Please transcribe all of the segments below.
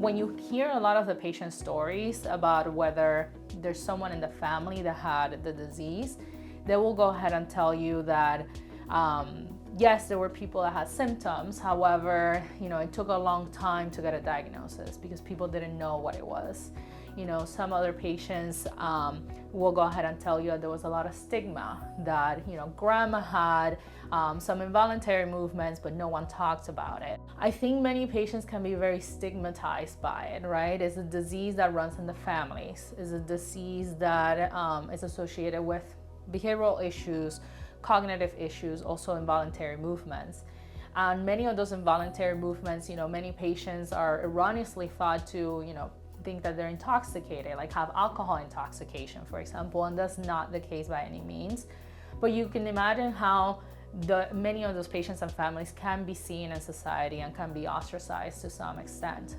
When you hear a lot of the patient stories about whether there's someone in the family that had the disease, they will go ahead and tell you that yes, there were people that had symptoms. However, it took a long time to get a diagnosis because people didn't know what it was. Some other patients will go ahead and tell you that there was a lot of stigma, that, grandma had some involuntary movements, but no one talked about it. I think many patients can be very stigmatized by it, right? It's a disease that runs in the families. It's a disease that is associated with behavioral issues, cognitive issues, also involuntary movements. And many of those involuntary movements, many patients are erroneously thought to, think that they're intoxicated, like have alcohol intoxication, for example, and that's not the case by any means. But you can imagine how many of those patients and families can be seen in society and can be ostracized to some extent.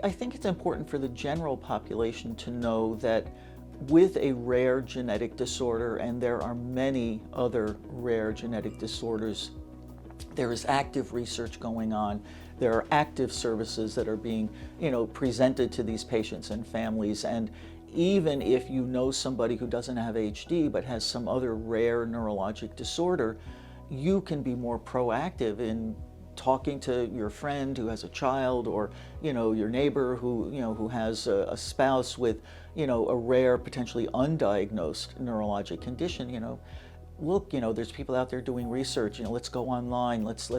I think it's important for the general population to know that with a rare genetic disorder, and there are many other rare genetic disorders, there is active research going on. There are active services that are being, presented to these patients and families. And even if you know somebody who doesn't have HD but has some other rare neurologic disorder, you can be more proactive in talking to your friend who has a child, or your neighbor who has a spouse with a rare, potentially undiagnosed neurologic condition. Look, there's people out there doing research. Let's go online. Let's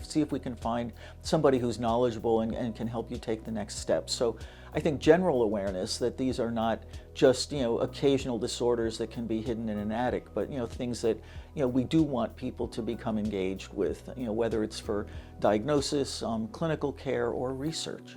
see if we can find somebody who's knowledgeable and can help you take the next step. So I think general awareness that these are not just occasional disorders that can be hidden in an attic, but things that we do want people to become engaged with, whether it's for diagnosis, clinical care, or research.